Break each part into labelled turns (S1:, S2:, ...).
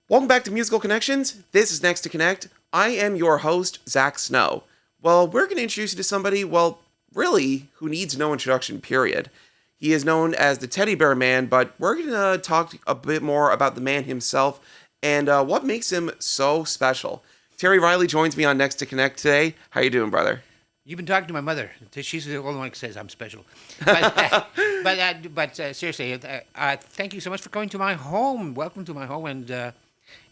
S1: Welcome back to Musical Connections. This is Next to Connect. I am your host, Zach Snow. Well, we're going to introduce you to somebody, well, really, who needs no introduction, period. He is known as the Teddy Bear Man, but we're going to talk a bit more about the man himself and what makes him so special. Terry Rielly joins me on Next to Connect today. How you doing, brother?
S2: You've been talking to my mother. She's the only one who says I'm special. But seriously, thank you so much for coming to my home. Welcome to my home,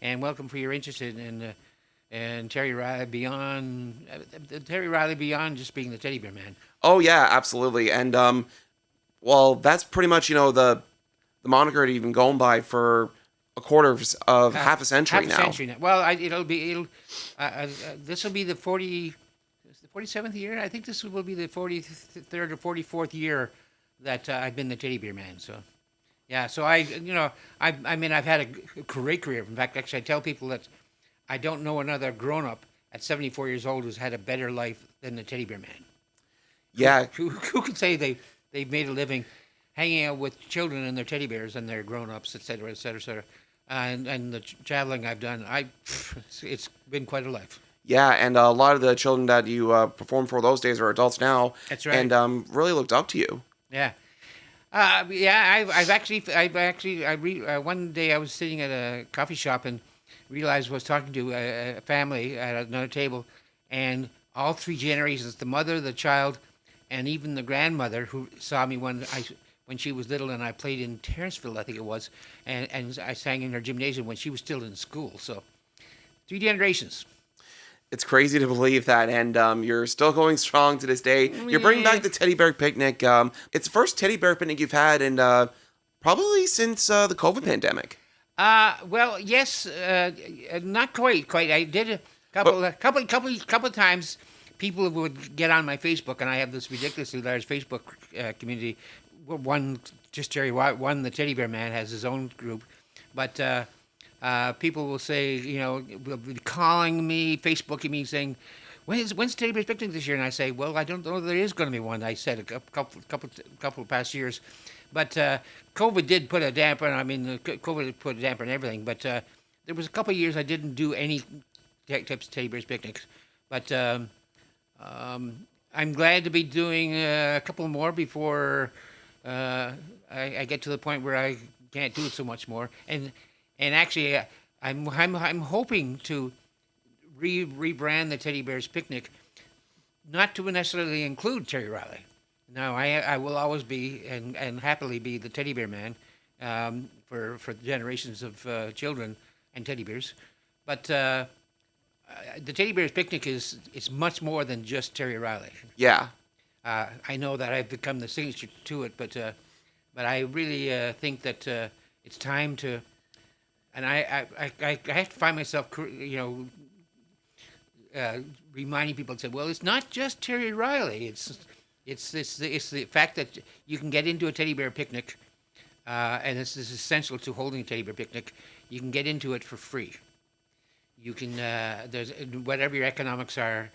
S2: and welcome for your interest in Terry Rielly Terry Rielly beyond just being the teddy bear man.
S1: Oh, yeah, absolutely. And, well, that's pretty much, the moniker it even going by for a quarter of half a century now.
S2: Well, this will be the 47th year. I think this will be the 43rd or 44th year that I've been the teddy bear man. So, yeah. So I've had a great career. In fact, actually, I tell people that I don't know another grown up at 74 years old who's had a better life than the teddy bear man.
S1: Yeah.
S2: Who can say they've made a living hanging out with children and their teddy bears and their grown ups, et cetera, et cetera, et cetera. And the traveling I've done, it's been quite a life.
S1: Yeah, and a lot of the children that you perform for those days are adults now.
S2: That's right.
S1: And really looked up to you.
S2: Yeah. One day I was sitting at a coffee shop and realized I was talking to a family at another table, and all three generations, the mother, the child, and even the grandmother who saw me when she was little, and I played in Terranceville, I think it was, and I sang in her gymnasium when she was still in school. So, three generations.
S1: It's crazy to believe that, and you're still going strong to this day. You're bringing back the Teddy Bear Picnic. It's the first Teddy Bear Picnic you've had, and probably since the COVID pandemic.
S2: Well, yes, not quite. I did a couple of times. People would get on my Facebook, and I have this ridiculously large Facebook community. One, just Terry, one, the Teddy Bear Man has his own group, but people will say, will be calling me, Facebooking me, saying, "When's Teddy Bear's Picnic this year?" And I say, "Well, I don't know there is going to be one." I said a couple of past years, but COVID did put a damper. COVID put a damper on everything. But there was a couple of years I didn't do any types of Teddy Bear's Picnics, but I'm glad to be doing a couple more before I get to the point where I can't do it so much more. And actually, I'm hoping to rebrand the Teddy Bear's Picnic, not to necessarily include Terry Rielly. No, I will always be and happily be the Teddy Bear Man for generations of children and teddy bears. But the Teddy Bear's Picnic is much more than just Terry Rielly.
S1: Yeah.
S2: I know that I've become the signature to it, but I really think that it's time to. And I have to find myself, reminding people and say, well, it's not just Terry Rielly. It's the fact that you can get into a teddy bear picnic, and this is essential to holding a teddy bear picnic. You can get into it for free. You can there's whatever your economics are.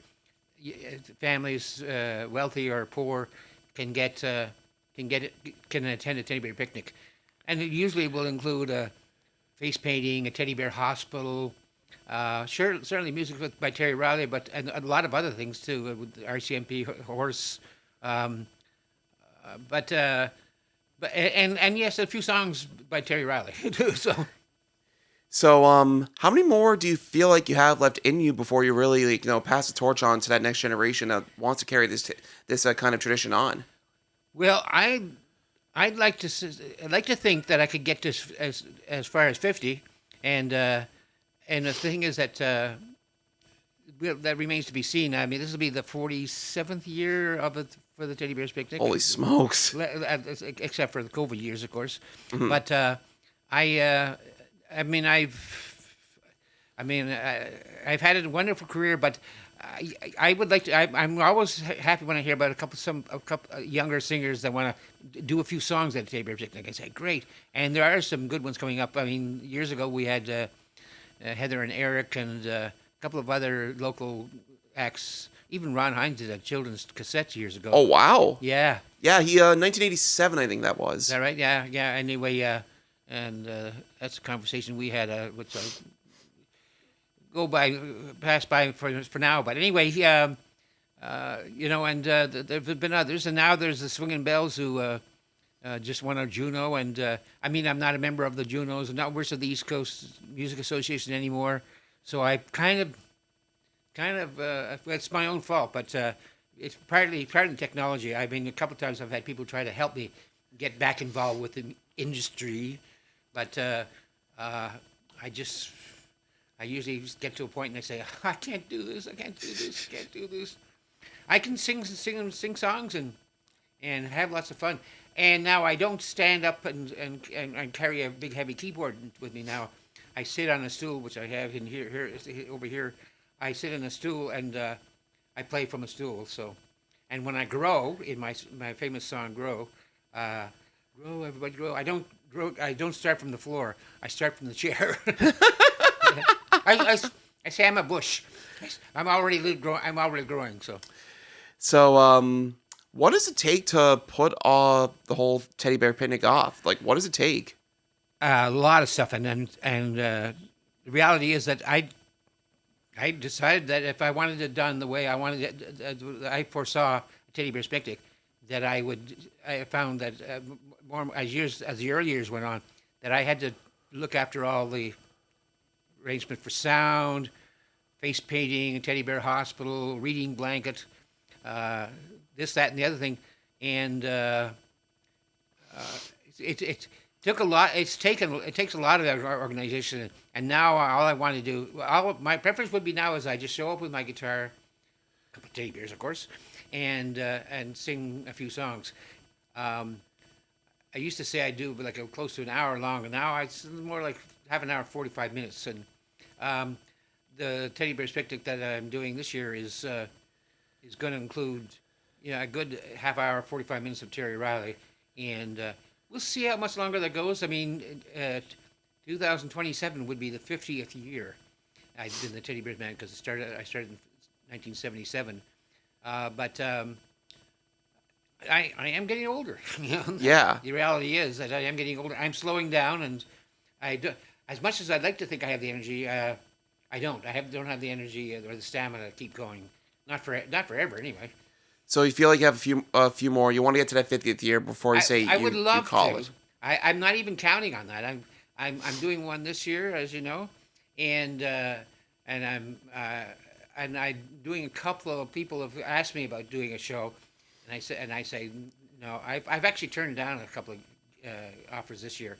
S2: Families, wealthy or poor, can attend a teddy bear picnic, and it usually will include face painting, a teddy bear hospital, certainly music by Terry Rielly, and a lot of other things too, with RCMP horse, but yes, a few songs by Terry Rielly too.
S1: So, how many more do you feel like you have left in you before you really, pass the torch on to that next generation that wants to carry this kind of tradition on?
S2: Well, I'd like to think that I could get this as far as 50, and the thing is that that remains to be seen. I mean, this will be the 47th year of it for the Teddy Bear's Picnic.
S1: Holy smokes!
S2: Except for the COVID years, of course.
S1: Mm-hmm.
S2: But I've had a wonderful career, but I would like to. I'm always happy when I hear about a couple younger singers that want to do a few songs at the Teddy Bear Picnic. I say, great, and there are some good ones coming up. I mean, years ago we had Heather and Eric and a couple of other local acts. Even Ron Hines did a children's cassette years ago.
S1: Oh wow!
S2: Yeah.
S1: Yeah, he 1987, I think that was.
S2: Is that right? Yeah. Anyway, and that's a conversation we had, which I go by, pass by for now. But anyway, and there have been others, and now there's the Swinging Bells who just won a Juno, and I mean, I'm not a member of the Junos, I'm not worse of the East Coast Music Association anymore, so I kind of, it's my own fault, but it's partly technology. I mean, a couple of times I've had people try to help me get back involved with the industry, but I usually just get to a point and I say, I can't do this, I can't do this, I can't do this. I can sing songs and have lots of fun. And now I don't stand up and carry a big heavy keyboard with me now. I sit on a stool, which I have in here over here. I sit in a stool and I play from a stool. So, and when I grow, in my famous song "Grow," grow everybody grow. I don't grow. I don't start from the floor. I start from the chair. I say I'm a bush. I'm already growing.
S1: So, what does it take to put the whole teddy bear picnic off? Like, what does it take?
S2: A lot of stuff, and the reality is that I decided that if I wanted it done the way I wanted it, I foresaw a teddy bear picnic, that I found that more as the early years went on, that I had to look after all the arrangement for sound, face painting, teddy bear hospital, reading blanket, this, that, and the other thing, and it took a lot. It takes a lot of our organization, and now all I want to do, my preference would be now is I just show up with my guitar, a couple of teddy bears, of course, and sing a few songs. I used to say I do, but like close to an hour long, and now it's more like half an hour, 45 minutes, and the teddy bear picnic that I'm doing this year is going to include, a good half hour, 45 minutes of Terry Rielly, and we'll see how much longer that goes. I mean, 2027 would be the 50th year I did the Teddy Bears Band, because I started in 1977, but I am getting older.
S1: Yeah.
S2: The reality is that I am getting older. I'm slowing down, and as much as I'd like to think I have the energy, I don't. Don't have the energy or the stamina to keep going. Not forever, anyway.
S1: So you feel like you have a few more. You want to get to that 50th year before you say
S2: I would love
S1: you call
S2: to.
S1: it.
S2: I'm not even counting on that. I'm doing one this year, as you know, and I'm doing a couple of people have asked me about doing a show, and I say no. I've actually turned down a couple of offers this year.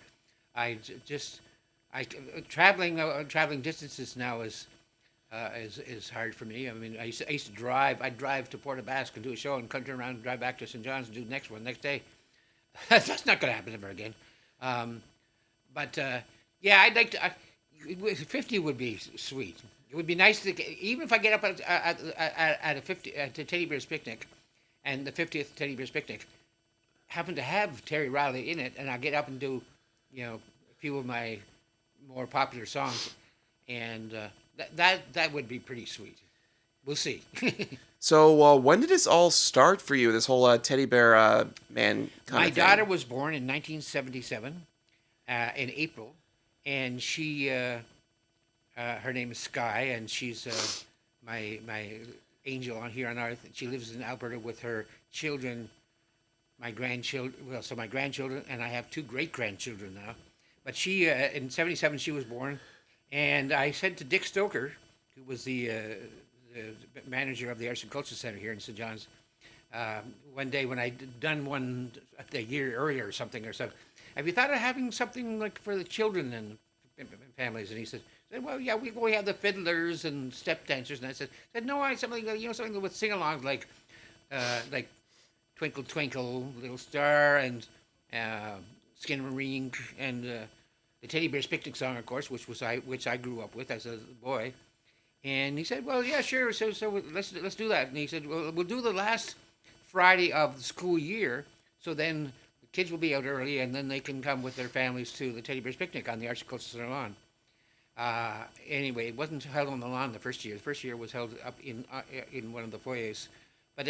S2: Traveling distances now is hard for me. I mean, I used to drive. I'd drive to Port Basque and do a show, and come turn around and drive back to St. John's and do the next day. That's not going to happen ever again. But yeah, I'd like to. 50 would be sweet. It would be nice to, even if I get up at a Teddy Bears picnic, and the 50th Teddy Bears picnic happen to have Terry Rielly in it, and I'll get up and do, a few of my more popular songs, and that would be pretty sweet. We'll see.
S1: So when did this all start for you? This whole teddy bear man kind
S2: My
S1: of thing?
S2: daughter was born in 1977 in April, and she her name is Sky, and she's my angel on here on earth. She lives in Alberta with her children, my grandchildren. Well, so my grandchildren, and I have 2 great grandchildren now. But she in '77 she was born, and I said to Dick Stoker, who was the manager of the Arts and Culture Center here in St. John's, one day when I'd done one a year earlier or something, have you thought of having something like for the children and families? And he said, well, yeah, we have the fiddlers and step dancers. And I said no, something with sing-alongs like Twinkle Twinkle Little Star and Skinnamarink and the Teddy Bears Picnic song, of course, which I grew up with as a boy. And he said, well, yeah, sure. So let's do that. And he said, well, we'll do the last Friday of the school year, so then the kids will be out early, and then they can come with their families to the Teddy Bears Picnic on the Arts and Culture Center lawn. Anyway, it wasn't held on the lawn the first year. The first year was held up in one of the foyers. But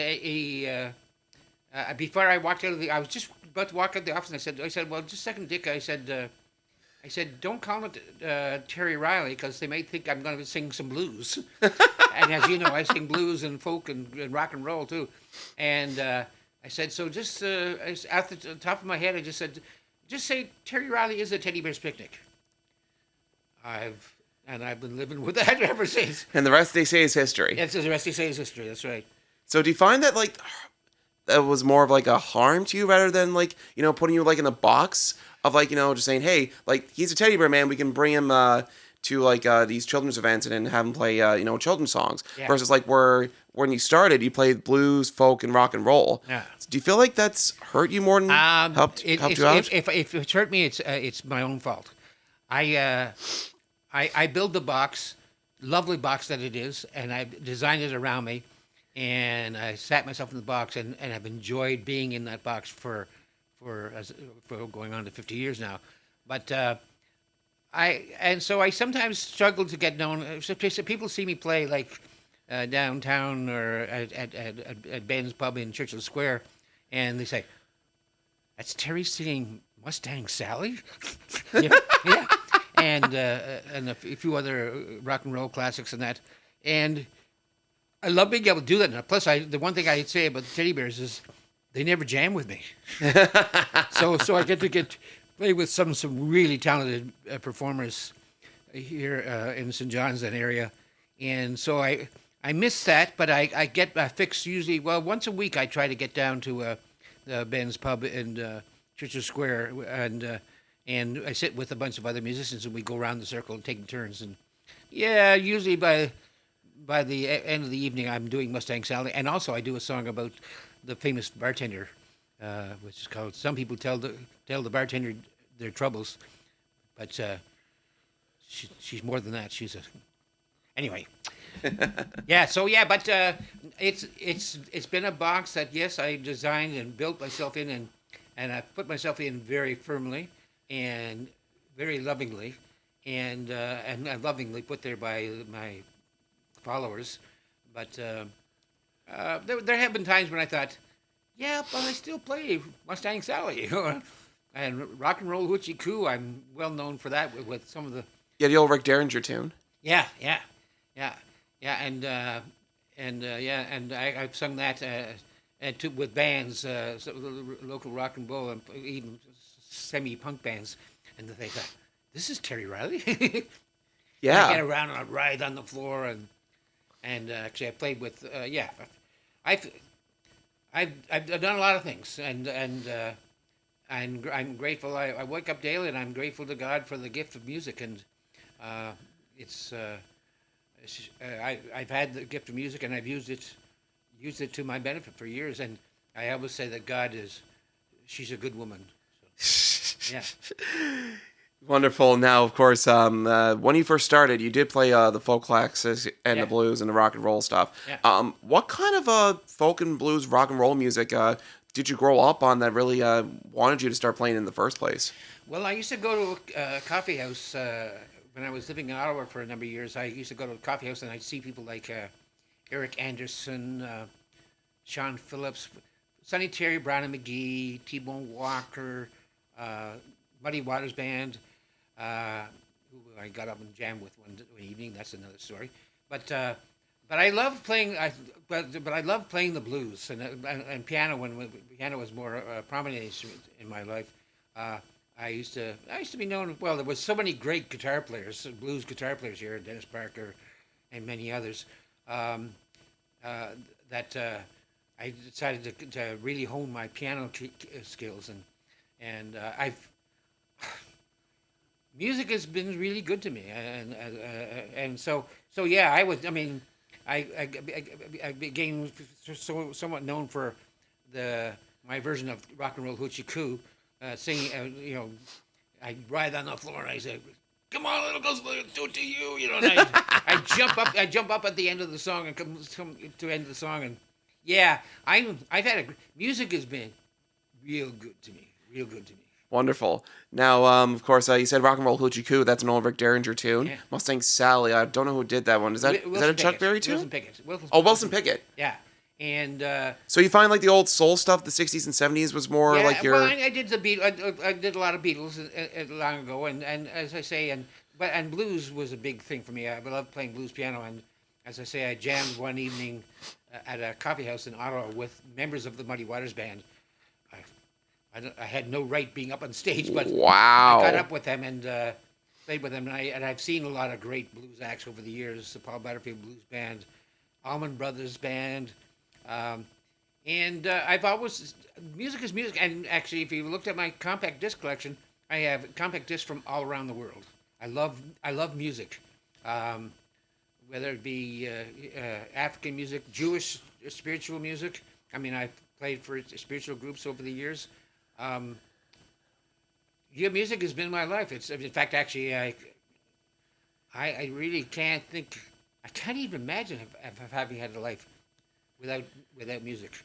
S2: before I walked out I was just about to walk out the office, and I said, well, just a second, Dick. I said, I said, don't call it Terry Rielly because they may think I'm going to sing some blues. And as you know, I sing blues and folk and rock and roll too. And I said, so just at the top of my head, I just said, just say Terry Rielly is a teddy bear's picnic. I've been living with that ever since.
S1: And the rest they say is history.
S2: That's the rest they say is history. That's right.
S1: So do you find that like that was more of like a harm to you rather than like, you know, putting you like in a box of like, you know, just saying, hey, like he's a teddy bear man, we can bring him to like these children's events and then have him play you know, children's songs versus like where when you started you played blues, folk, and rock and roll.
S2: Yeah.
S1: Do you feel like that's hurt you more than helped you out?
S2: If it's hurt me, it's my own fault. I build the box, lovely box that it is, and I designed it around me, and I sat myself in the box, and I've enjoyed being in that box for going on to 50 years now. But so I sometimes struggle to get known. So people see me play like downtown or at Ben's Pub in Churchill Square, and they say, "That's Terry singing Mustang Sally." yeah. And a few other rock and roll classics and that. And I love being able to do that. And plus, the one thing I'd say about the teddy bears is they never jam with me. so I get to play with some really talented performers here in St. John's, that area. And so I miss that, but I get fixed usually. Well, once a week I try to get down to Ben's Pub in Churchill Square, and I sit with a bunch of other musicians, and we go around the circle and taking turns. And yeah, usually by the end of the evening, I'm doing Mustang Sally, and also I do a song about the famous bartender, which is called "Some People Tell the Bartender Their Troubles," but she's more than that. She's anyway. Yeah. So yeah, but it's been a box that yes, I designed and built myself in, and I put myself in very firmly and very lovingly, and lovingly put there by my followers. But there have been times when I thought, yeah, but I still play Mustang Sally, and rock and roll hoochie coo. I'm well known for that with some of the
S1: the old Rick Derringer tune.
S2: Yeah, and I've sung that with bands, local rock and roll, and even semi-punk bands, and they thought, this is Terry Rielly.
S1: Yeah.
S2: I get around and I ride on the floor, and actually I played with I've done a lot of things, and I'm grateful. I wake up daily and I'm grateful to God for the gift of music, and I've had the gift of music and I've used it to my benefit for years, and I always say that she's a good woman. So, yeah.
S1: Wonderful. Now, of course, when you first started, you did play the folk classics and the blues and the rock and roll stuff.
S2: Yeah.
S1: What kind of folk and blues, rock and roll music did you grow up on that really wanted you to start playing in the first place?
S2: Well, I used to go to a coffee house when I was living in Ottawa for a number of years. I used to go to a coffee house and I'd see people like Eric Anderson, Sean Phillips, Sonny Terry, Brown and McGee, T-Bone Walker, Muddy Waters Band, who I got up and jammed with one evening. That's another story. But I love playing. But I love playing the blues and piano when piano was more prominent instrument in my life. I used to be known. Well, there was so many great guitar players, blues guitar players here, Dennis Parker, and many others. That I decided to really hone my piano skills, and music has been really good to me, and so yeah, I became somewhat known for my version of rock and roll hoochie coo, singing. I ride on the floor and I say, "Come on, little girls, do it to you," and I jump up at the end of the song and come to the end of the song, and yeah, music has been real good to me.
S1: Wonderful. Now, of course, you said rock and roll hoochie coo. That's an old Rick Derringer tune.
S2: Yeah.
S1: Mustang Sally. I don't know who did that one. Is that a Chuck Berry tune?
S2: Wilson Pickett.
S1: Wilson Pickett.
S2: Yeah, And
S1: So you find like the old soul stuff, the 60s and 70s was more
S2: yeah,
S1: like your...
S2: well, I did the I did a lot of Beatles long ago, and as I say, and blues was a big thing for me. I loved playing blues piano, and as I say, I jammed one evening at a coffee house in Ottawa with members of the Muddy Waters band. I had no right being up on stage, but I got
S1: Wow.
S2: up with them and played with them, and I've seen a lot of great blues acts over the years. The Paul Butterfield Blues Band, Allman Brothers Band. And I've always music is music, and actually, if you looked at my compact disc collection, I have compact discs from all around the world. I love music, whether it be African music, Jewish spiritual music. I mean, I've played for spiritual groups over the years. Yeah, music has been my life. It's in fact, actually, I really can't think. I can't even imagine of having had a life without music.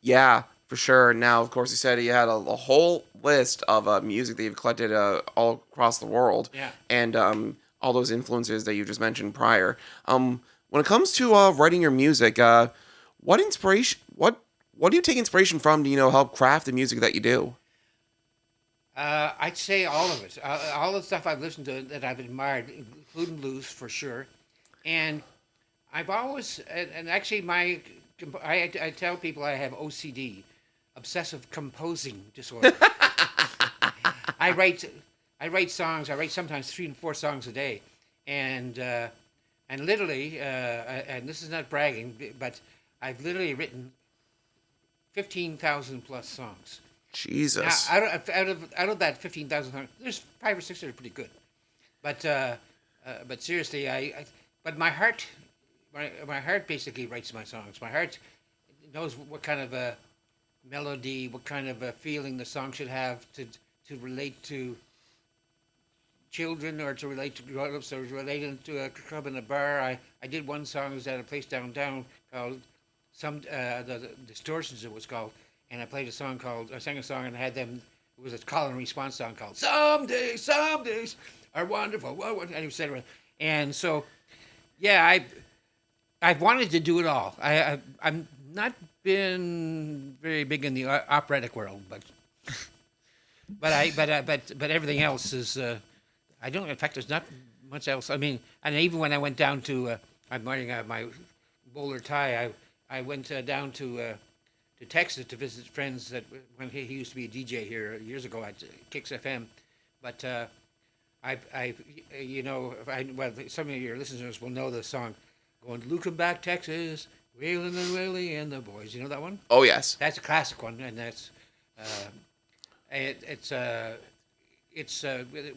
S1: Yeah, for sure. Now, of course, you said you had a whole list of music that you've collected all across the world,
S2: Yeah.
S1: and all those influences that you just mentioned prior. When it comes to writing your music, what inspiration? What do you take inspiration from to help craft the music that you do?
S2: I'd say all of it. All the stuff I've listened to that I've admired, including blues for sure. And I've always, and actually, I tell people I have OCD, obsessive composing disorder. I write songs. I write sometimes 3 and 4 songs a day, and literally, and this is not bragging, but I've literally written 15,000 plus songs. Now,
S1: Jesus.
S2: out of that 15,000 songs, there's 5 or 6 that are pretty good, but seriously, but my heart, my heart basically writes my songs. My heart knows what kind of a melody, what kind of a feeling the song should have to relate to children, or to relate to grown-ups, or relate to a club in a bar. I did one song, it was at a place downtown called the Distortions, it was called, and I sang a song and I had them. It was a call and response song called "Some Days Are Wonderful," and etc. And so, yeah, I've wanted to do it all. I'm not been very big in the operatic world, but everything else is. I don't. In fact, there's not much else. I mean, and even when I went down to, I'm wearing my bowler tie. I went down to Texas to visit friends that when he used to be a DJ here years ago at Kix FM, but well, some of your listeners will know the song, going looking back Texas, Waylon and Reilly and the boys. You know that one?
S1: Oh yes.
S2: That's a classic one, and that's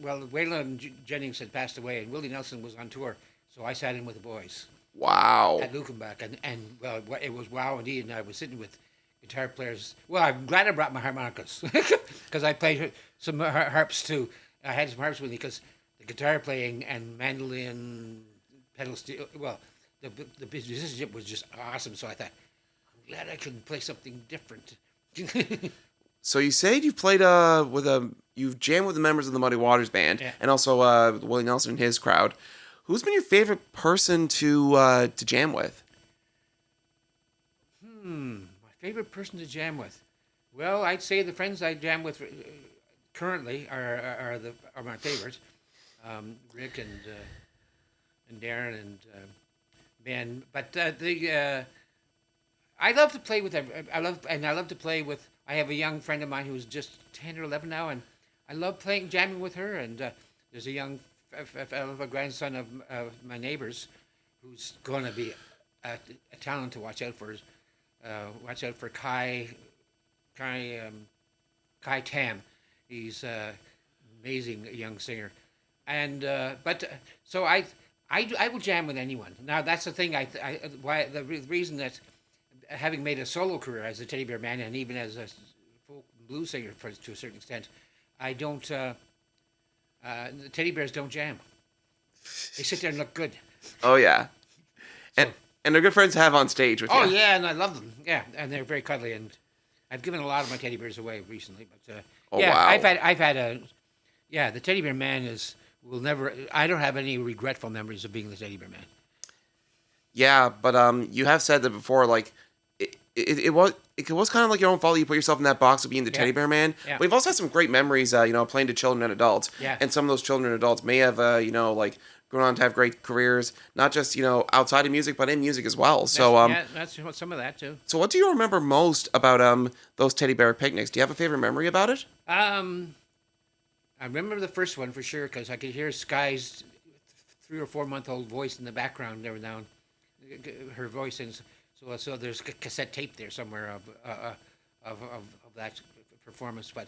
S2: well, Waylon Jennings had passed away, and Willie Nelson was on tour, so I sat in with the boys
S1: Wow.
S2: at Lukenbach, and well, it was wow indeed. And I was sitting with guitar players. Well, I'm glad I brought my harmonicas because I played some harps too. I had some harps with me because the guitar playing and mandolin, pedal steel. Well, the musicianship was just awesome. So I thought, I'm glad I could play something different.
S1: So you said you've played you've jammed with the members of the Muddy Waters band,
S2: Yeah.
S1: and also Willie Nelson and his crowd. Who's been your favorite person to jam with?
S2: My favorite person to jam with. Well, I'd say the friends I jam with currently are my favorites. Rick and Darren and Ben. But I love to play with them. I love to play with. I have a young friend of mine who's just 10 or 11 now, and I love jamming with her. And there's a young a grandson of my neighbors who's going to be a talent to watch out for. Watch out for Kai Tam. He's an amazing young singer, and so I will jam with anyone. Now that's the thing. The reason that, having made a solo career as a Teddy Bear Man and even as a folk blues singer to a certain extent, I don't. The Teddy Bears don't jam. They sit there and look good.
S1: Oh yeah,
S2: So,
S1: and they're good friends to have on stage with you.
S2: oh yeah, and I love them. Yeah, and they're very cuddly, and I've given a lot of my teddy bears away recently. But
S1: Oh,
S2: yeah,
S1: wow.
S2: I've had a the Teddy Bear Man will never. I don't have any regretful memories of being the Teddy Bear Man.
S1: Yeah, but you have said that before. Like, it was kind of like your own fault. You put yourself in that box of being the teddy bear man.
S2: Yeah.
S1: But you've also had some great memories, playing to children and adults.
S2: Yeah.
S1: And some of those children and adults may have, like gone on to have great careers, not just outside of music, but in music as well. So
S2: that's some of that too.
S1: So what do you remember most about those teddy bear picnics? Do you have a favorite memory about it?
S2: I remember the first one for sure because I could hear Sky's 3 or 4 month old voice in the background every now and her voice, and so there's cassette tape there somewhere of that performance, but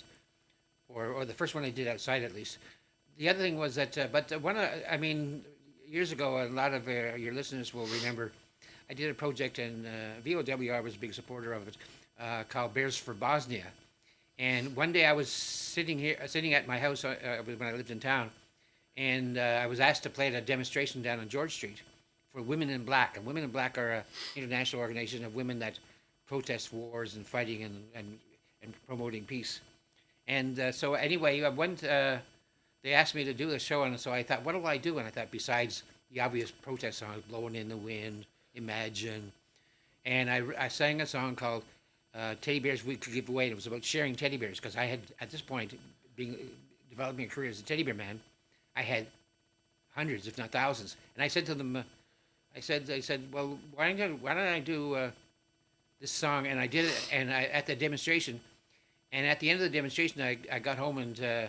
S2: or the first one I did outside at least. The other thing was that, years ago, a lot of your listeners will remember, I did a project, and VOWR was a big supporter of it, called Bears for Bosnia. And one day I was sitting at my house when I lived in town, and I was asked to play at a demonstration down on George Street for Women in Black. And Women in Black are an international organization of women that protest wars and fighting and promoting peace. And so anyway, I went. They asked me to do the show, and so I thought, what do I do? And I thought, besides the obvious protest songs, "Blowing in the Wind," "Imagine," and I sang a song called "Teddy Bears We Could Give Away." And it was about sharing teddy bears because I had, at this point, developing a career as a teddy bear man, I had hundreds, if not thousands. And I said to them, I said, well, why don't I do this song? And I did it, and at the demonstration. And at the end of the demonstration, I got home, and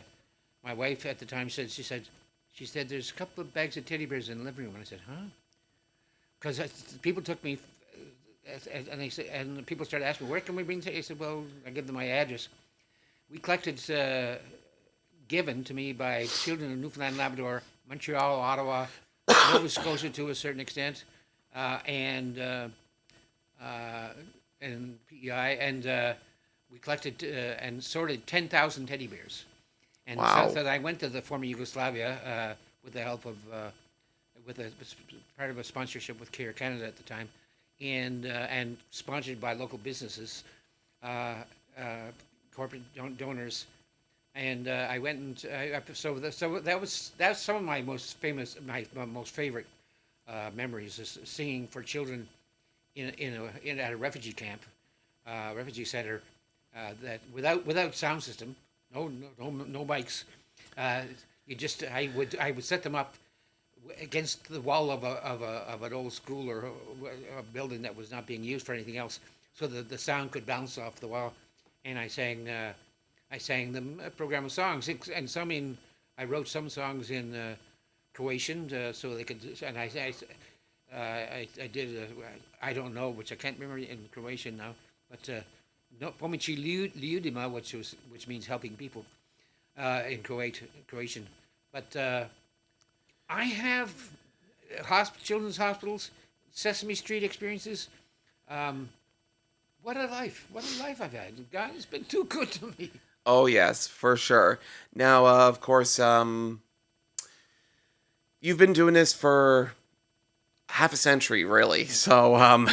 S2: my wife at the time said, she said, there's a couple of bags of teddy bears in the living room. And I said, huh? Because people took me, and people started asking me, where can we bring teddy? I said, well, I give them my address. We collected, given to me by children in Newfoundland and Labrador, Montreal, Ottawa, Nova Scotia to a certain extent, and PEI, and we collected and sorted 10,000 teddy bears. And
S1: wow.
S2: So I went to the former Yugoslavia with the help of, part of a sponsorship with Care Canada at the time, and sponsored by local businesses, corporate donors. And I went and that's some of my most famous, my most favorite memories is singing for children at a refugee camp, refugee center, that without sound system, no mics. I would set them up against the wall of an old school or a building that was not being used for anything else, so that the sound could bounce off the wall, and I sang them a program of songs, and I wrote some songs in Croatian so they could, and I did I don't know, which I can't remember in Croatian now, but no Pomoći ljudima, which means helping people in Croatian, but I have children's hospitals, Sesame Street experiences. What a life I've had. God, it's been too good to me.
S1: Oh, yes, for sure. Now, of course, you've been doing this for half a century, really. So,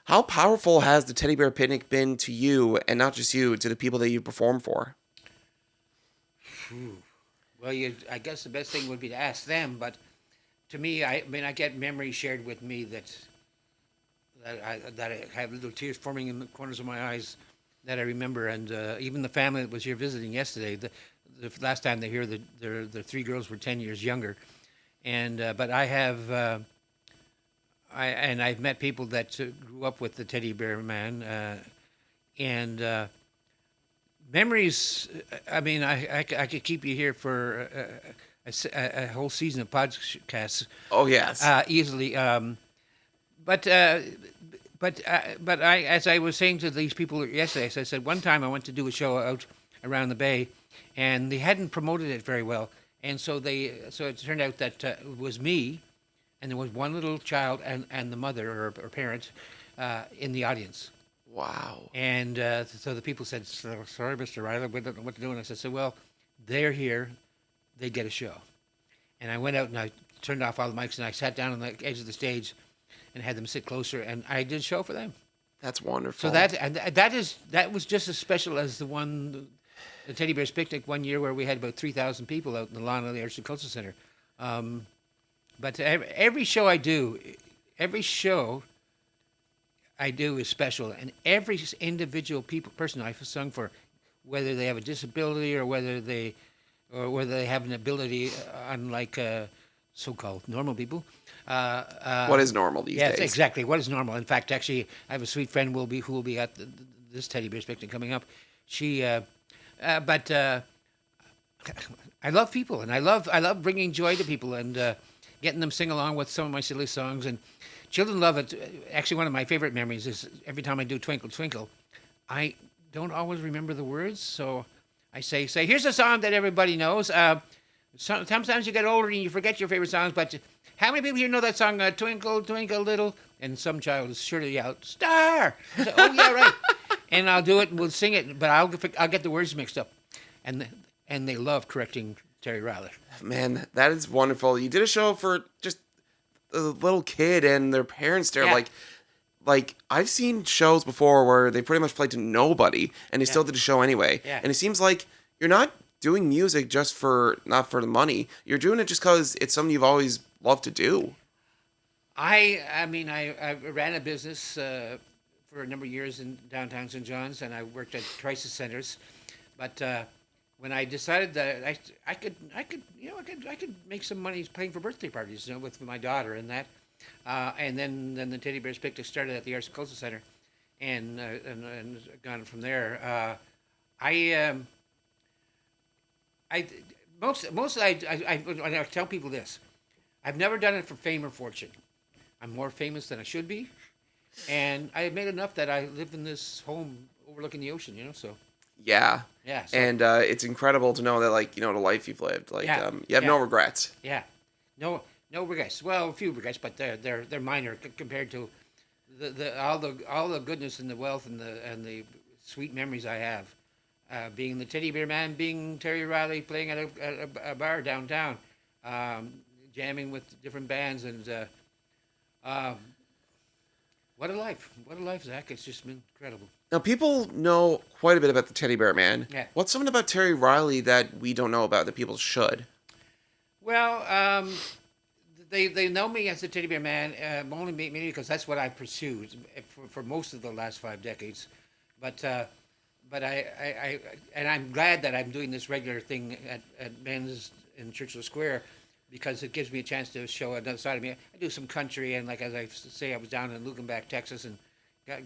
S1: how powerful has the Teddy Bear Picnic been to you, and not just you, to the people that you perform for?
S2: Well, I guess the best thing would be to ask them, but to me, I get memories shared with me that I have little tears forming in the corners of my eyes that I remember, and even the family that was here visiting yesterday, the last time they were here, the 3 girls were 10 years younger, and but I have I've met people that grew up with the Teddy Bear Man, and memories. I mean, I could keep you here for a whole season of podcasts.
S1: Oh yes,
S2: easily. But I, as I was saying to these people yesterday, I said one time I went to do a show out around the bay, and they hadn't promoted it very well, and so it turned out that it was me, and there was one little child and the mother or parent in the audience.
S1: Wow.
S2: And so the people said, "Sorry, Mr. Reilly, we don't know what to do." And I said, well, they're here, they get a show. And I went out and I turned off all the mics and I sat down on the edge of the stage and had them sit closer, and I did a show for them.
S1: That's wonderful.
S2: So that was just as special as the Teddy Bears Picnic one year where we had about 3,000 people out in the lawn of the Arts and Culture Center. But every show I do, I do is special, and every individual person I've sung for, whether they have a disability or whether they have an ability, unlike so-called normal people.
S1: What is normal these
S2: Yes,
S1: days?
S2: exactly. What is normal? In fact, actually, I have a sweet friend who will be at this teddy bear picnic coming up. She, but I love people, and I love bringing joy to people and getting them sing along with some of my silly songs. And children love it. Actually, one of my favorite memories is every time I do Twinkle Twinkle, I don't always remember the words, so I say, here's a song that everybody knows. Sometimes you get older and you forget your favorite songs, but how many people here know that song, Twinkle, Twinkle Little? And some child is sure to yell, Star! I say, oh, yeah, right. And I'll do it and we'll sing it, but I'll get the words mixed up. And they love correcting Terry Rielly.
S1: Man, that is wonderful. You did a show for just a little kid and their parents there.
S2: Yeah.
S1: Like I've seen shows before where they pretty much played to nobody and they still did a show anyway.
S2: Yeah.
S1: And it seems like you're not doing music just not for the money. You're doing it just because it's something you've always loved to do.
S2: I mean, I ran a business for a number of years in downtown St. John's, and I worked at crisis centers. But when I decided that I could make some money playing for birthday parties, with my daughter and that, and then the Teddy Bears Picnic started at the Arts and Cultural Center, and gone from there. I tell people this: I've never done it for fame or fortune. I'm more famous than I should be, and I made enough that I live in this home overlooking the ocean. So.
S1: Yeah.
S2: Yeah. So,
S1: And it's incredible to know that, the life you've lived. You have no regrets.
S2: Yeah. No regrets. Well, a few regrets, but they're minor compared to all the goodness and the wealth and the sweet memories I have. Being the Teddy Bear Man, being Terry Rielly, playing at a bar downtown, jamming with different bands, and what a life! What a life, Zach! It's just been incredible.
S1: Now, people know quite a bit about the Teddy Bear Man.
S2: Yeah.
S1: What's something about Terry Rielly that we don't know about that people should?
S2: Well, they know me as the Teddy Bear Man, only mainly because that's what I pursued for most of the last 5 decades. But I'm glad that I'm doing this regular thing at Men's in Churchill Square, because it gives me a chance to show another side of me. I do some country, and as I say, I was down in Lukenbach, Texas, and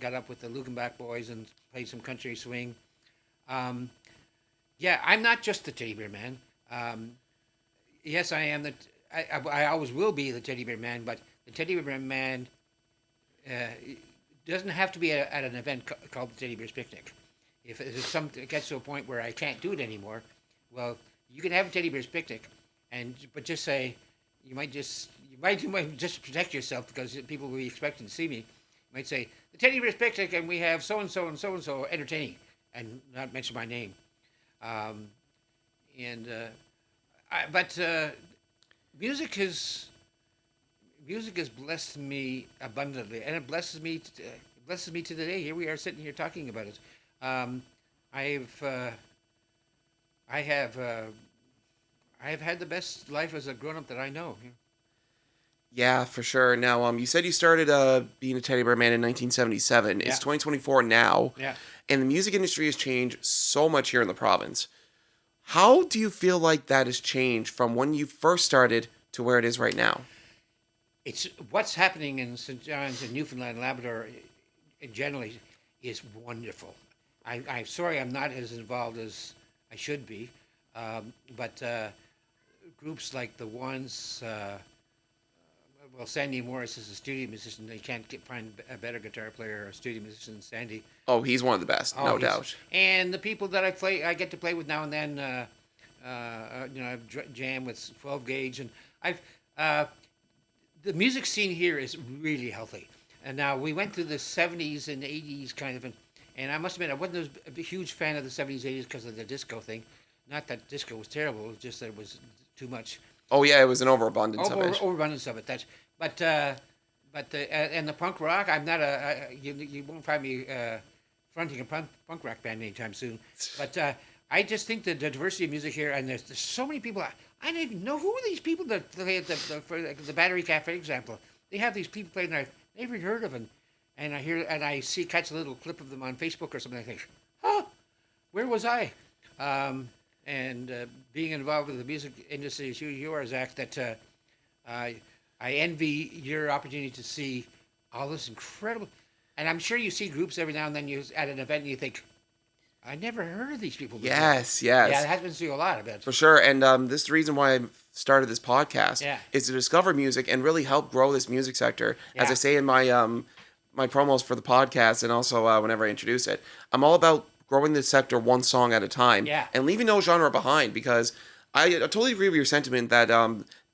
S2: got up with the Lukenbach boys and played some country swing. I'm not just the Teddy Bear Man. Yes, I am I always will be the Teddy Bear Man, but the Teddy Bear Man doesn't have to be at an event called the Teddy Bear's Picnic. If it gets to a point where I can't do it anymore, well, you can have a Teddy Bear's Picnic, but just say you might just protect yourself, because people will be expecting to see me. You might say the Teddy Bear's Picnic, and we have so and so and so and so entertaining, and not mention my name. But music has blessed me abundantly, and it blesses me to the day. Here we are sitting here talking about it. I have had the best life as a grown-up that I know.
S1: Yeah, for sure. Now, you said you started being a Teddy Bear Man in 1977.
S2: Yeah.
S1: It's 2024 now.
S2: Yeah.
S1: And the music industry has changed so much here in the province. How do you feel like that has changed from when you first started to where it is right now?
S2: It's what's happening in St. John's and Newfoundland and Labrador generally is wonderful. I'm sorry I'm not as involved as I should be, but groups like the ones, Sandy Morris is a studio musician. They can't find a better guitar player or studio musician than Sandy.
S1: Oh, he's one of the best, no doubt.
S2: And the people that I get to play with now and then, I've jammed with 12 Gauge, and the music scene here is really healthy. And now we went through the 70s and 80s kind of, and I must admit I wasn't a huge fan of the 70s, 80s because of the disco thing. Not that disco was terrible, it was just that it was too much.
S1: Oh yeah, it was an overabundance of it.
S2: Overabundance of it. And the punk rock, I'm not you won't find me fronting a punk rock band anytime soon. But I just think that the diversity of music here, and there's so many people. I don't even know who are these people that play at for the Battery Cafe example. They have these people playing there I've never heard of, and and I catch a little clip of them on Facebook or something. I think, oh, where was I? And being involved with the music industry as you are, Zach, that I envy your opportunity to see all this incredible. And I'm sure you see groups every now and then at an event and you think, I never heard of these people before.
S1: Yes,
S2: Yeah,
S1: yes.
S2: that happens to you a lot, I bet.
S1: For sure. And this is the reason why I started this podcast,
S2: Yeah.
S1: is to discover music and really help grow this music sector. As
S2: Yeah.
S1: I say in my my promos for the podcast, and also whenever I introduce it, I'm all about growing this sector one song at a time,
S2: Yeah.
S1: and leaving no genre behind, because I totally agree with your sentiment that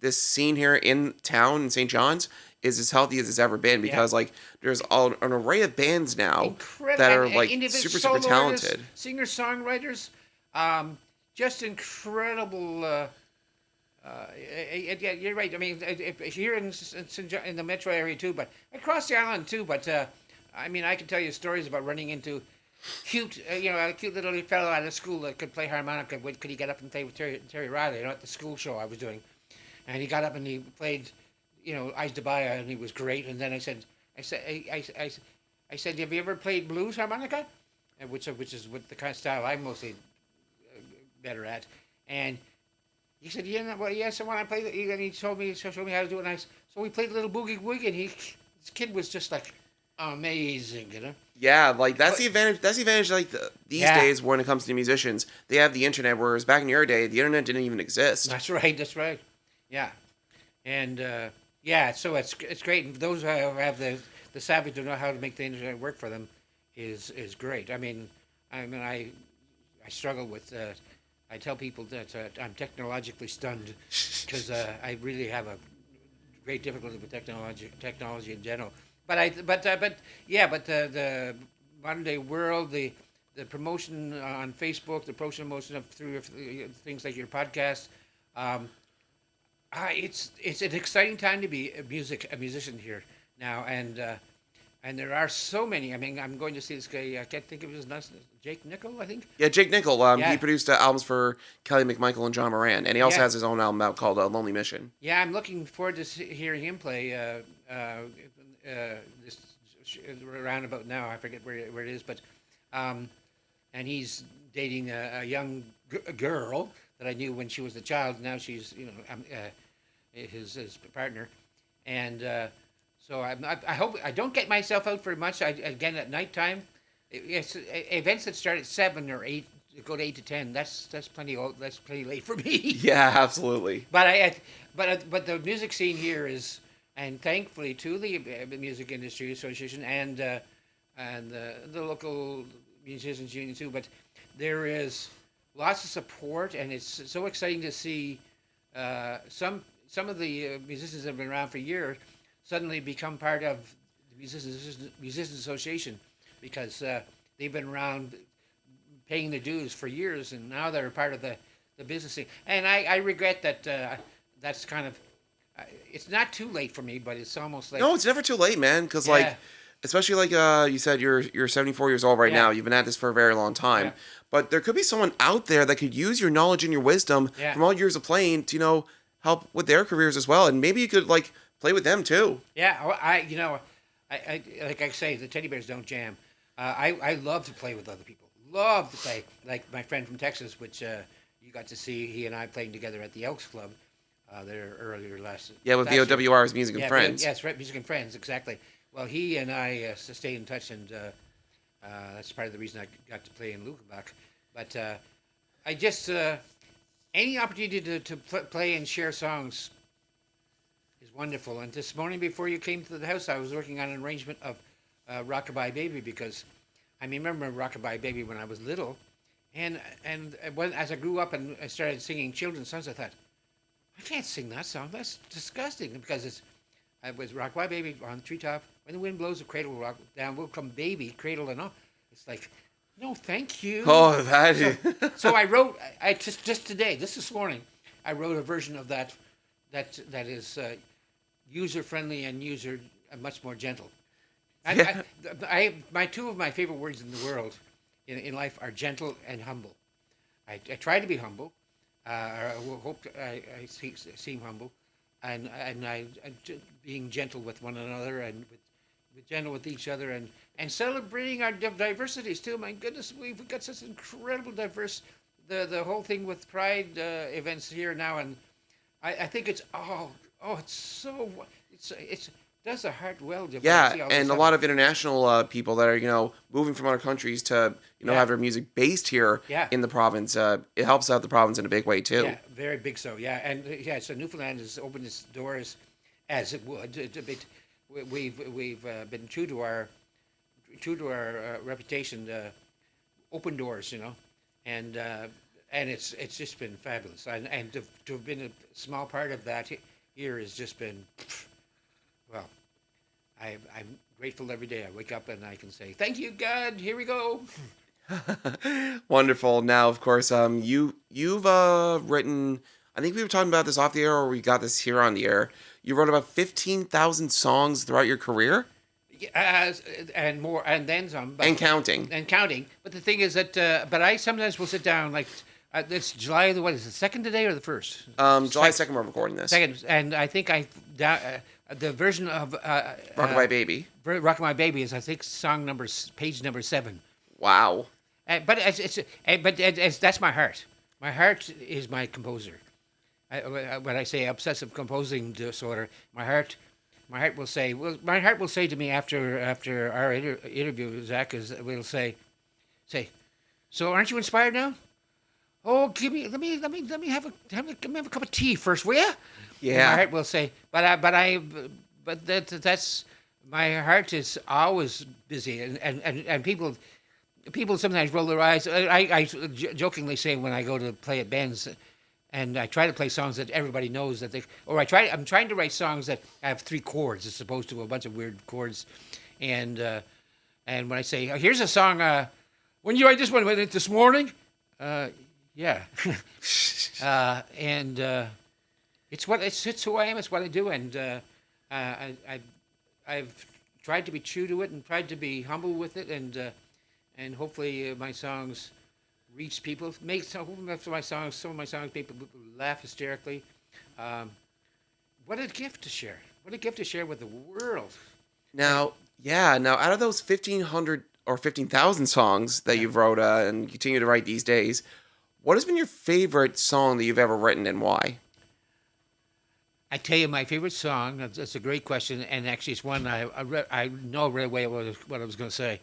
S1: this scene here in town in St. John's is as healthy as it's ever been, because like there's an array of bands now that are like super talented.
S2: Singers, songwriters, just incredible. Yeah, you're right. I mean, if here in the metro area too, but across the island too. But I mean, I can tell you stories about running into a cute little fellow out of school that could play harmonica. Could he get up and play with Terry Rielly? At the school show I was doing, and he got up and he played, Eyes to Baya, and he was great. And then I said, have you ever played blues harmonica? Which is what the kind of style I'm mostly better at. And he said, yes, I want to play. And he showed me how to do it. So we played a little boogie woogie, and this kid was just like amazing,
S1: Yeah, like that's the advantage. That's the advantage. Like these days, when it comes to musicians, they have the internet. Whereas back in your day, the internet didn't even exist.
S2: That's right. Yeah, and so it's great. And those who have the savvy to know how to make the internet work for them is great. I mean, I struggle with. I tell people that I'm technologically stunned because I really have a great difficulty with technology in general. But the modern day world, the promotion on Facebook, the promotion of through things like your podcast, it's an exciting time to be a musician here now, and there are so many. I mean, I'm going to see this guy. I can't think of his name. Jake Nickel, I think.
S1: Yeah, Jake Nickel. He produced albums for Kelly McMichael and John Moran, and he also has his own album out called Lonely Mission. Yeah,
S2: I'm looking forward to hearing him play this roundabout now. I forget where it is, but and he's dating a young girl that I knew when she was a child. Now she's his partner, and so I hope I don't get myself out very much. Again at nighttime. Yes, events that start at 7 or 8 go to 8 to 10. That's plenty old. That's plenty late for me.
S1: Yeah, absolutely.
S2: But but the music scene here is, and thankfully to the Music Industry Association and the local musicians union too. But there is lots of support, and it's so exciting to see some of the musicians that have been around for years suddenly become part of the Musicians Association. Because they've been around paying the dues for years, and now they're part of the business scene. And I regret that that's kind of, it's not too late for me, but it's almost like...
S1: No, it's never too late, man, because especially like you said, you're 74 years old right now. You've been at this for a very long time. Yeah. But there could be someone out there that could use your knowledge and your wisdom from all years of playing to, help with their careers as well. And maybe you could, play with them, too.
S2: Yeah, I like I say, the teddy bears don't jam. I love to play with other people. Love to play. Like my friend from Texas, which you got to see, he and I playing together at the Elks Club there earlier last year.
S1: Yeah, with VOWR's Music and Friends.
S2: Yes, right, Music and Friends, exactly. Well, he and I stayed in touch, and that's part of the reason I got to play in Lukebach. But I just, any opportunity to play and share songs is wonderful. And this morning before you came to the house, I was working on an arrangement of Rockabye Baby, because I remember Rockabye Baby when I was little, and as I grew up and I started singing children's songs, I thought, I can't sing that song. That's disgusting, because it was Rockabye Baby on the treetop. When the wind blows, the cradle will rock down. Will come baby, cradle and all. It's like, no, thank you.
S1: Oh, that is...
S2: So I wrote. I just today, this morning, I wrote a version of that is user friendly and much more gentle. My two of my favorite words in the world, in life, are gentle and humble. I try to be humble. I hope I seem humble, and being gentle with one another and gentle with each other and celebrating our diversities too. My goodness, we've got such incredible diverse. The whole thing with Pride events here now, and I think it's it's so it's does the heart well. To see
S1: Yeah,
S2: all this
S1: and a
S2: stuff.
S1: lot of international people that are moving from other countries to have their music based here
S2: Yeah.
S1: in the province. It helps out the province in a big way too.
S2: Yeah, very big so. Yeah, and so Newfoundland has opened its doors as it would. A bit. We've been true to our reputation. Open doors, and it's just been fabulous. And to have been a small part of that here has just been, well, I'm grateful every day. I wake up and I can say, "Thank you, God. Here we go."
S1: Wonderful. Now, of course, you've written. I think we were talking about this off the air, or we got this here on the air. You wrote about 15,000 songs throughout your career,
S2: And more, and then some,
S1: and counting.
S2: and counting. But the thing is that, but I sometimes will sit down like it's July. What is it? Second today or the first?
S1: July 2nd, we're recording this.
S2: Second, and I think the version of
S1: Rockabye Baby.
S2: "Rock My Baby" is I think page number 7.
S1: Wow.
S2: But that's my heart. My heart is my composer. When I say obsessive composing disorder, my heart will say. Well, my heart will say to me after our interview, Zach, will say, so aren't you inspired now? Oh, let me have a cup of tea first, will you?
S1: Yeah.
S2: My heart will say, but that's my heart is always busy, and people sometimes roll their eyes. I jokingly say when I go to play at bands, and I try to play songs that everybody knows I'm trying to write songs that have 3 chords as opposed to a bunch of weird chords, and when I say here's a song, when you write this one this morning, yeah, and it's who I am. It's what I do, and I've tried to be true to it and tried to be humble with it, and hopefully my songs reach people. Some of my songs people laugh hysterically. What a gift to share! What a gift to share with the world.
S1: Now, out of those 1,500 or 15,000 songs that you've wrote and continue to write these days, what has been your favorite song that you've ever written and why?
S2: I tell you, my favorite song. That's a great question, and actually, it's one I know right away what I was going to say.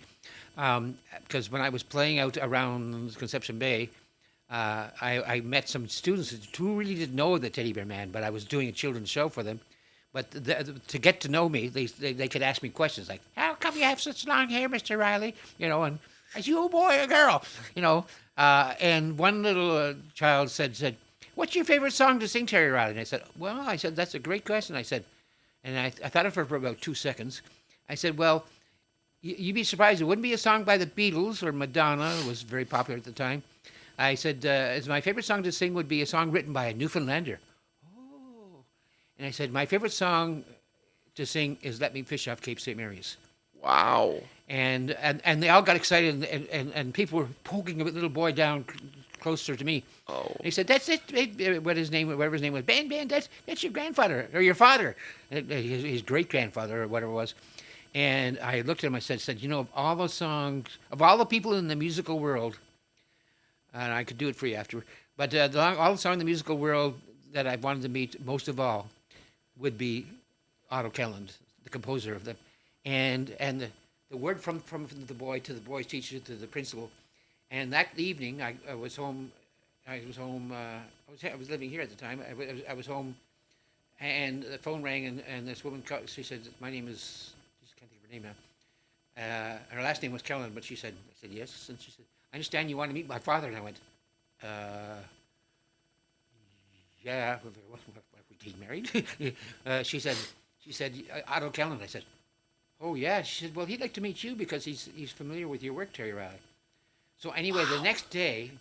S2: Because when I was playing out around Conception Bay, I met some students who really didn't know the Teddy Bear Man, but I was doing a children's show for them. But to get to know me, they could ask me questions like, "How come you have such long hair, Mr. Reilly?" And "Are you a boy or a girl?" And one little child said, "What's your favorite song to sing, Terry Rielly?" And I said, "That's a great question." I said, and I thought of it for about 2 seconds. I said, "Well, you'd be surprised. It wouldn't be a song by the Beatles or Madonna. It was very popular at the time." I said, my favorite song to sing would be a song written by a Newfoundlander. Oh. And I said, my favorite song to sing is "Let Me Fish Off Cape St. Mary's."
S1: Wow.
S2: And they all got excited, and people were poking a little boy down closer to me.
S1: Oh.
S2: And he said, "That's it. Whatever his name was, Ben. That's your grandfather or your father, his great grandfather or whatever it was." And I looked at him. I said, of all the songs, of all the people in the musical world, and I could do it for you after, but all the songs in the musical world that I wanted to meet most of all would be Otto Kelland, the composer of them, and the word from the boy to the boy's teacher to the principal. And that evening, I was home. I was living here at the time. I was home, and the phone rang, and this woman called. She said, "My name is." I can't think of her name now. Her last name was Kelland, but I said yes, and she said, "I understand you want to meet my father." And I went, "Yeah, what we getting married?" She said, "Otto Kelland." I said, "Oh yeah." She said, "Well, he'd like to meet you because he's familiar with your work, Terry Rielly." So anyway, The next day,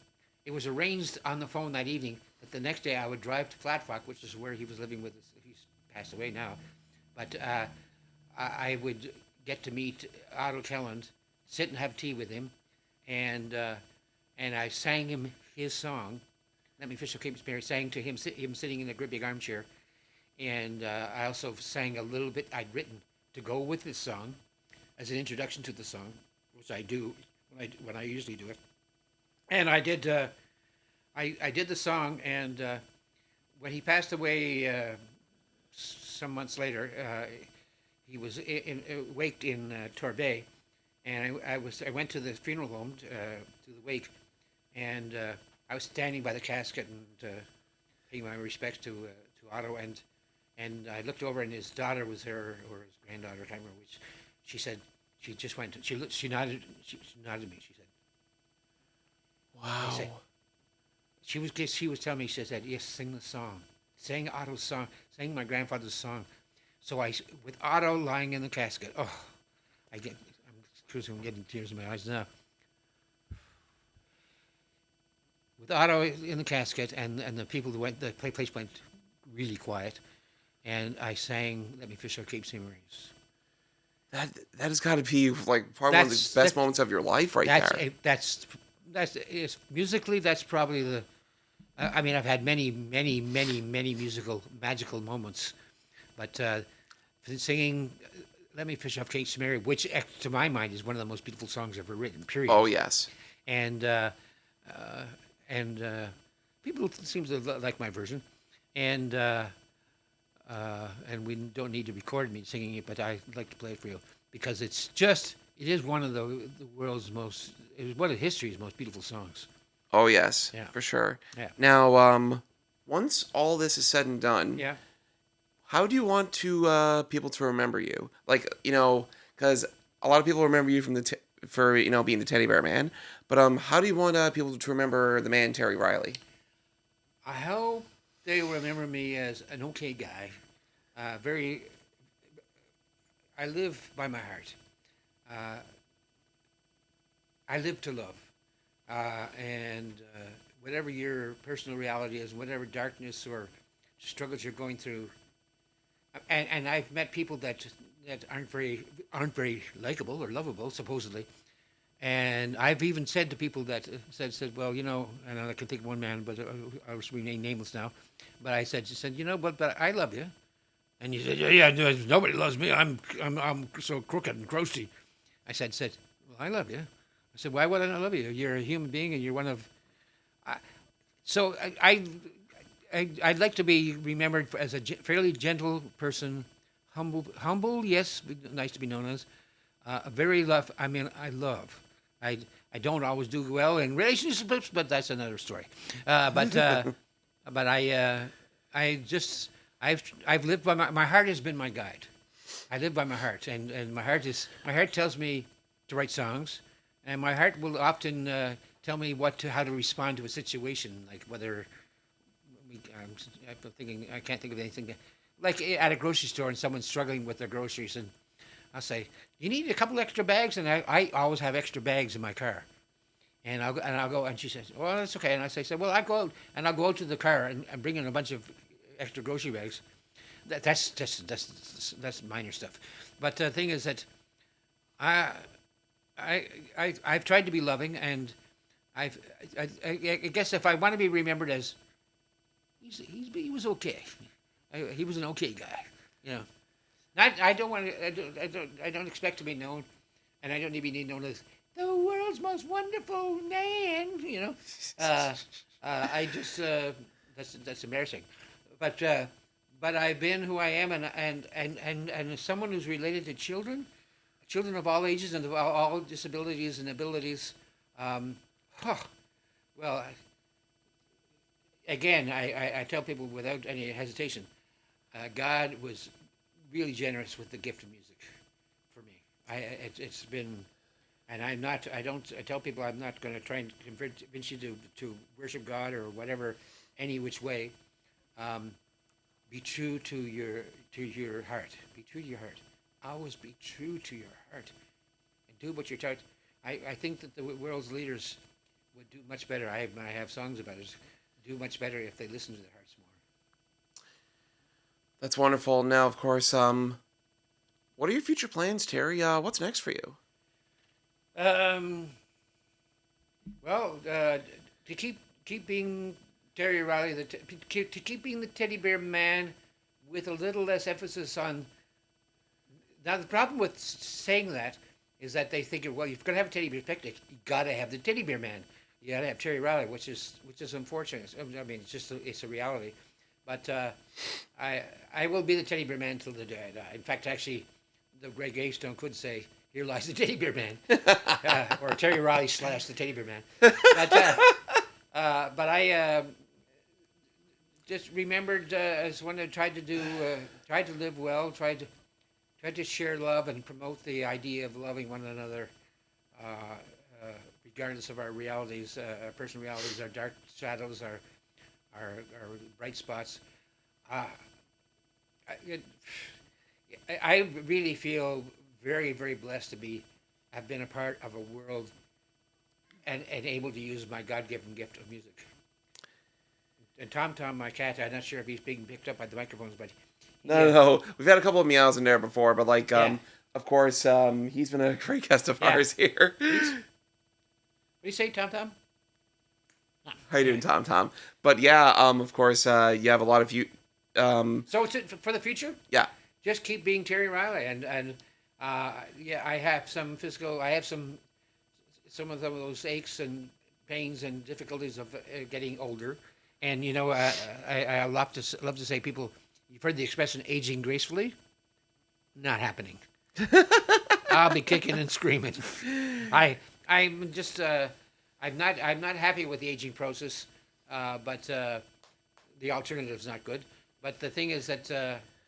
S2: it was arranged on the phone that evening that the next day I would drive to Flat Rock, which is where he was living with us. He's passed away now, but I would get to meet Otto Kelland, sit and have tea with him, and I sang him his song, "Let Me Fish Off Cape St. Mary's," sang to him sitting in a great big armchair, and I also sang a little bit I'd written to go with this song, as an introduction to the song, which I do when I usually do it. And I did I did the song, and when he passed away some months later, he was waked in Torbay, and I went to the funeral home to the wake, and I was standing by the casket and paying my respects to Otto, and I looked over, and his daughter was there, or his granddaughter, I can't remember which. She said, she just went. She nodded. She nodded at me. She said,
S1: Wow.
S2: She was telling me. She said, yes, sing the song, sing Otto's song, sing my grandfather's song. So with Otto lying in the casket. Oh, I'm getting tears in my eyes now. With Otto in the casket, and the people who went, the place went really quiet, and I sang "Let Me Fish Out Cape St. Mary's."
S1: That has got to be like probably one of the best moments of your life, right there.
S2: That's musically. That's probably the. I mean, I've had many magical moments, but singing "Let Me Fish Off Cape St. Mary," which to my mind is one of the most beautiful songs ever written. Period.
S1: Oh yes.
S2: And people seem to like my version, and we don't need to record me singing it, but I'd like to play it for you because it is one of the world's most, it was one of history's most beautiful songs.
S1: Oh yes,
S2: Yeah.
S1: for sure.
S2: Yeah.
S1: Now, once all this is said and done,
S2: Yeah.
S1: how do you want people to remember you? Like, because a lot of people remember you for being the teddy bear man, but how do you want people to remember the man Terry Rielly?
S2: I hope they remember me as an okay guy. I live by my heart. I live to love. And whatever your personal reality is, whatever darkness or struggles you're going through, and I've met people that aren't very likable or lovable, supposedly. And I've even said to people that said, well, and I can think of one man, but I'll remain nameless now. But I said, but I love you. And he said, yeah, nobody loves me. I'm so crooked and grossy. I said, well, I love you. I said, why would I not love you? You're a human being, and you're one of. I'd like to be remembered as a fairly gentle person, humble, yes, nice to be known as. Very love. I mean, I love. I don't always do well in relationships, but that's another story. But I've lived by my heart has been my guide. I live by my heart, and my heart tells me to write songs, and my heart will often tell me how to respond to a situation, like whether. I'm thinking I can't think of anything. Like at a grocery store and someone's struggling with their groceries, and I'll say, "You need a couple extra bags," and I always have extra bags in my car. And I'll go, and she says, "Well, that's okay." And I say, "Well, I go out and I'll go out to the car and bring in a bunch of extra grocery bags." That's minor stuff. But the thing is that I've tried to be loving, and I guess if I want to be remembered as he was okay, he was an okay guy, I don't expect to be known, and I don't need to be known as the world's most wonderful man. I just that's embarrassing, but I've been who I am, and as someone who's related to children of all ages and of all disabilities and abilities. Well, again, I tell people without any hesitation, God was really generous with the gift of music for me. It's been, and I tell people I'm not going to try and convince you to worship God or whatever, any which way. Be true to your heart. Be true to your heart. Always be true to your heart, and do what you're taught. I think that the world's leaders would do much better. I have songs about it. Do much better if they listen to their hearts more.
S1: That's wonderful. Now, of course, what are your future plans, Terry? What's next for you?
S2: Well, to keep being Terry Rielly, to keep being the teddy bear man, with a little less emphasis on. Now the problem with saying that is that they think, well, if you're gonna have a teddy bear picnic, you gotta have the teddy bear man. You gotta have Terry Rielly, which is unfortunate. I mean, it's a reality. But I will be the teddy bear man until the day I die. In fact, actually, the Greg Gravestone could say, "Here lies the teddy bear man," or Terry Rielly / the teddy bear man. But I just remembered as one that tried to live well, tried to share love and promote the idea of loving one another, regardless of our realities, our personal realities, our dark shadows, our bright spots. I really feel very, very blessed to have been a part of a world and able to use my God-given gift of music. And Tom, my cat, I'm not sure if he's being picked up by the microphones, but
S1: No. We've had a couple of meows in there before, but of course, he's been a great guest of ours here.
S2: What do you say, Tom?
S1: How you doing, Tom? But yeah, of course, you have a lot of you.
S2: So it's for the future.
S1: Yeah.
S2: Just keep being Terry Rielly, and I have some physical. I have some of those aches and pains and difficulties of getting older, and I love to say, people, you've heard the expression "aging gracefully." Not happening. I'll be kicking and screaming. I'm just I'm not happy with the aging process, but the alternative's not good. But the thing is that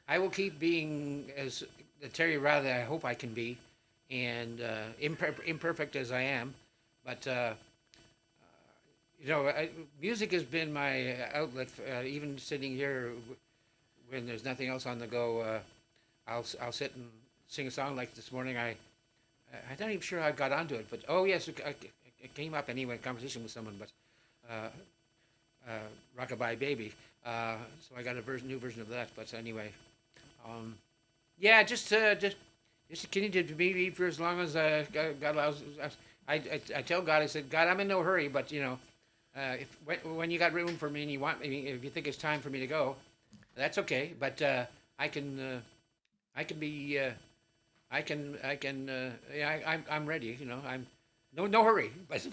S2: I will keep being as the Terry Rielly I hope I can be, and imperfect as I am. But music has been my outlet. Even sitting here when there's nothing else on the go, I'll sit and sing a song like this morning. I'm not even sure how I got onto it, but oh yes, it came up anyway in conversation with someone. But Rockabye Baby. So I got a new version of that. But anyway, just continue to be for as long as God allows. I tell God, I said, God, I'm in no hurry, but when you got room for me and you want me, if you think it's time for me to go, that's okay. But I'm ready. I'm no hurry. But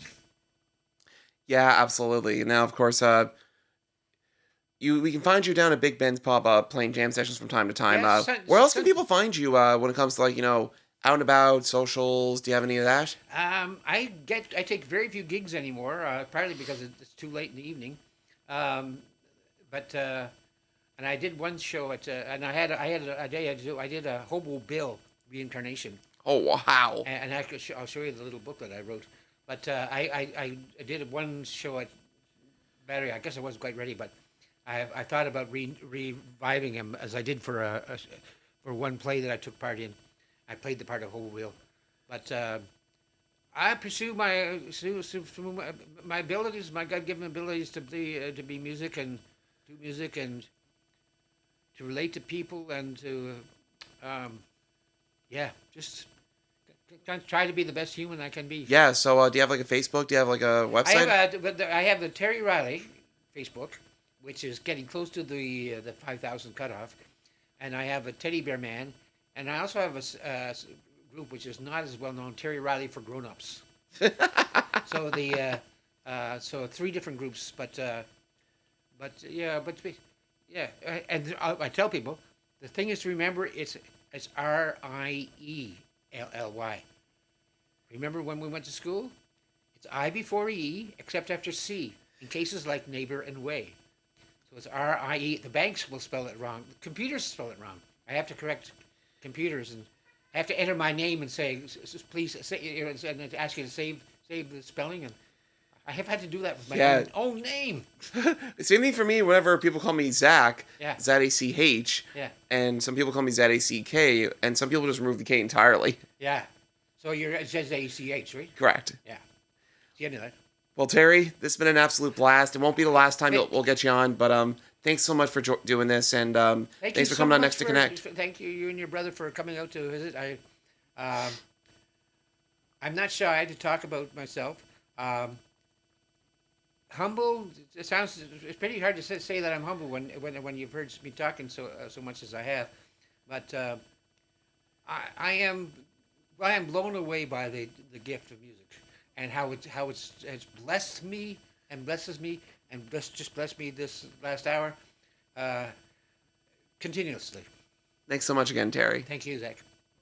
S1: Yeah, absolutely. Now, of course, we can find you down at Big Ben's Pub playing jam sessions from time to time. Where else can people find you when it comes to out and about socials? Do you have any of that?
S2: I take very few gigs anymore, partly because it's too late in the evening. And I did one show and I had a day I did a Hobo Bill reincarnation.
S1: Oh wow!
S2: And I'll show you the little booklet I wrote. But I did one show at Battery. I guess I wasn't quite ready, but I thought about reviving him as I did for one play that I took part in. I played the part of Hobo Bill, but I pursue my abilities, my God-given abilities to be music and do music and to relate to people and to just try to be the best human I can be.
S1: Yeah. So do you have a Facebook? Do you have a website?
S2: I have the Terry Rielly Facebook, which is getting close to the 5,000 cutoff, and I have a Teddy Bear Man, and I also have a group which is not as well known, Terry Rielly for Grown-ups. So 3 different groups, and I tell people the thing is to remember it's Rielly. Remember when we went to school? It's I before E, except after C, in cases like neighbor and way. So it's RIE. The banks will spell it wrong. The computers spell it wrong. I have to correct computers, and I have to enter my name and say, please, and ask you to save the spelling. And I have had to do that with my own name.
S1: Same thing for me. Whenever people call me Zach,
S2: Yeah.
S1: Z-A-C-H, and some people call me Z-A-C-K, and some people just remove the K entirely.
S2: Yeah. So it says A-C-H, right?
S1: Correct.
S2: Yeah. See, I knew that.
S1: Well, Terry, this has been an absolute blast. It won't be the last time we'll get you on, but thanks so much for doing this, and thanks for coming on Next to Connect.
S2: Thank you and your brother for coming out to visit. I'm not shy to talk about myself. Humble. It's pretty hard to say that I'm humble when you've heard me talking so much as I have, but I am I am blown away by the gift of music and how it's blessed me and blesses me and just blessed me this last hour continuously.
S1: Thanks so much again, Terry.
S2: Thank you, Zach.